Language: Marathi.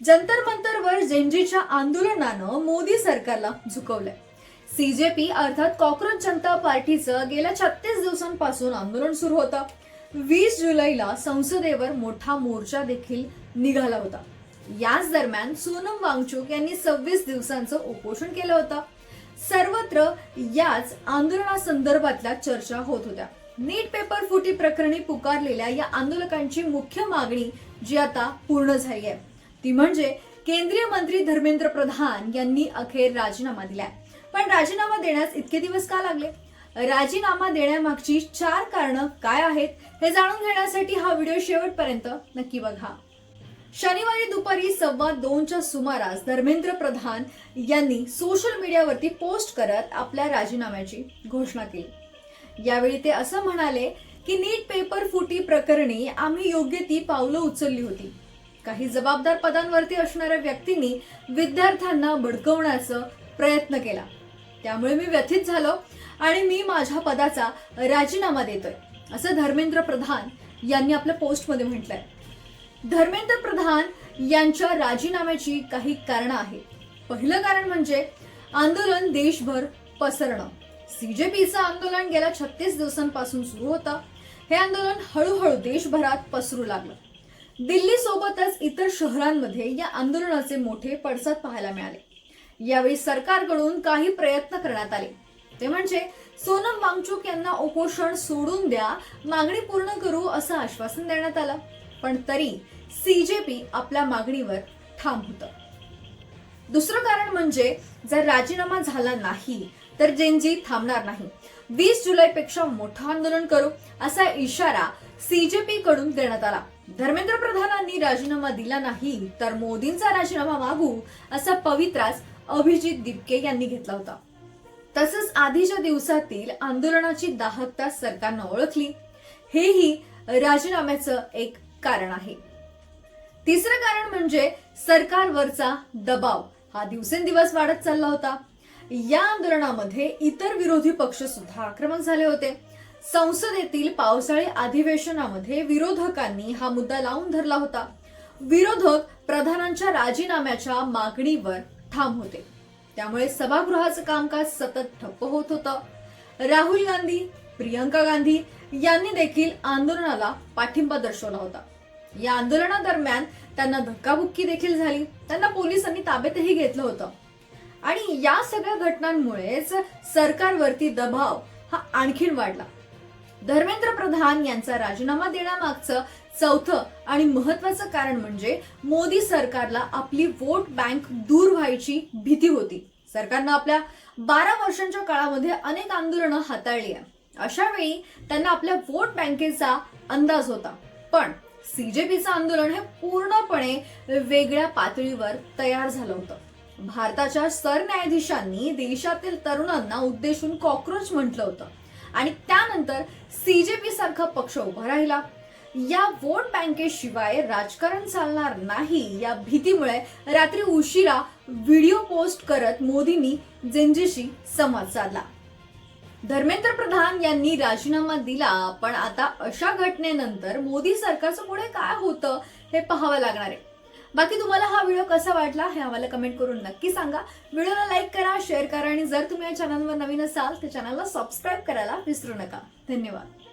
जंतर मंतरवर जेनजीच्या आंदोलनानं मोदी सरकारला झुकवलंय. सीजेपी अर्थात कॉक्रोच जनता पार्टीचं गेल्या 36 दिवसांपासून आंदोलन सुरू होतं. 20 जुलैला संसदेवर मोठा मोर्चा देखील निघाला होता. याच दरम्यान सोनम वांगचुक यांनी 26 दिवसांचं उपोषण केलं होतं. सर्वत्र याच आंदोलनासंदर्भातल्या चर्चा होत होत्या. नीट पेपर फुटी प्रकरणी पुकारलेल्या या आंदोलकांची मुख्य मागणी जी आता पूर्ण झाली आहे ती म्हणजे केंद्रीय मंत्री धर्मेंद्र प्रधान यांनी अखेर राजीनामा दिलाय. पण राजीनामा देण्यास इतके दिवस का लागले? राजीनामा देण्यामागची 4 कारणं काय आहेत हे जाणून घेण्यासाठी हा व्हिडिओ शेवटपर्यंत नक्की बघा. शनिवारी दुपारी 2:15च्या सुमारास धर्मेंद्र प्रधान यांनी सोशल मीडियावरती पोस्ट करत आपल्या राजीनाम्याची घोषणा केली. यावेळी ते असं म्हणाले की नीट पेपर फुटी प्रकरणी आम्ही योग्य ती पावलं उचलली होती. काही जबाबदार पदांवरती असणाऱ्या व्यक्तींनी विद्यार्थ्यांना भडकवण्याचा प्रयत्न केला. त्यामुळे मी व्यथित झालो आणि मी माझ्या पदाचा राजीनामा देतोय असं धर्मेंद्र प्रधान यांनी आपल्या पोस्टमध्ये म्हटलंय. धर्मेंद्र प्रधान यांच्या राजीनाम्याची काही कारणं आहेत. पहिलं कारण म्हणजे आंदोलन देशभर पसरणं. सीजेपीचं आंदोलन गेल्या 36 दिवसांपासून सुरू होतं. हे आंदोलन हळूहळू देशभरात पसरू लागलं. दिल्ली सोबतच इतर शहरांमध्ये या आंदोलनाचे मोठे पडसाद पाहायला मिळाले. यावेळी सरकारकडून काही प्रयत्न करण्यात आले. ते म्हणजे सोनम वांगचुक यांना उपोषण सोडून द्या, मागणी पूर्ण करू असं आश्वासन देण्यात आलं. पण तरी सीजेपी आपल्या मागणीवर ठाम होतं. दुसरं कारण म्हणजे जर राजीनामा झाला नाही तर जेनजी थांबणार नाही. 20 जुलैपेक्षा मोठं आंदोलन करू असा इशारा सीजेपी कडून देण्यात आला. धर्मेंद्र प्रधानांनी राजीनामा दिला नाही तर मोदींचा राजीनामा मागू असा पवित्रास अभिजित दिपके यांनी घेतला होता. तसंच आधीच्या दिवसातील आंदोलनाची दाहकता सरकारनं ओळखली. हेही राजीनाम्याचं एक कारण आहे. तिसरं कारण म्हणजे सरकारवरचा दबाव हा दिवसेंदिवस वाढत चालला होता. या आंदोलनामध्ये इतर विरोधी पक्ष सुद्धा आक्रमक झाले होते. संसदेतील पावसाळी अधिवेशनामध्ये विरोधकांनी हा मुद्दा लावून धरला होता. विरोधक प्रधानांच्या राजीनाम्याच्या मागणीवर ठाम होते. त्यामुळे सभागृहाचं कामकाज सतत ठप्प होत होतं. राहुल गांधी, प्रियंका गांधी यांनी देखील आंदोलनाला पाठिंबा दर्शवला होता. या आंदोलनादरम्यान त्यांना धक्काबुक्की देखील झाली. त्यांना पोलिसांनी ताब्यातही घेतलं होतं. आणि या सगळ्या घटनांमुळेच सरकारवरती दबाव हा आणखीन वाढला. धर्मेंद्र प्रधान यांचा राजीनामा देण्यामागचं चौथं आणि महत्वाचं कारण म्हणजे मोदी सरकारला आपली वोट बँक दूर व्हायची भीती होती. सरकारनं आपल्या 12 वर्षांच्या काळामध्ये अनेक आंदोलनं हाताळली आहे. अशा वेळी त्यांना आपल्या वोट बँकेचा अंदाज होता. पण सीजेपीचं आंदोलन हे पूर्णपणे वेगळ्या पातळीवर तयार झालं होतं. भारताच्या सरन्यायाधीशांनी देशातील तरुणांना उद्देशून कॉक्रोच म्हटलं होतं आणि त्यानंतर सीजेपी सारखा पक्ष उभा राहिला. या वोट बँकेशिवाय राजकारण चालणार नाही या भीतीमुळे रात्री उशिरा व्हिडिओ पोस्ट करत मोदींनी जेनजीशी संवाद साधला. धर्मेंद्र प्रधान यांनी राजीनामा दिला. पण आता अशा घटनेनंतर मोदी सरकारचं पुढे काय होतं हे पाहावं लागणार आहे. बाकी तुम्हाला हा व्हिडिओ कसा वाटला हे आम्हाला कमेंट करून नक्की सांगा. व्हिडिओला लाईक करा, शेअर करा आणि जर तुम्ही या चॅनलवर नवीन असाल तर चॅनलला सबस्क्राईब करायला विसरू नका. धन्यवाद.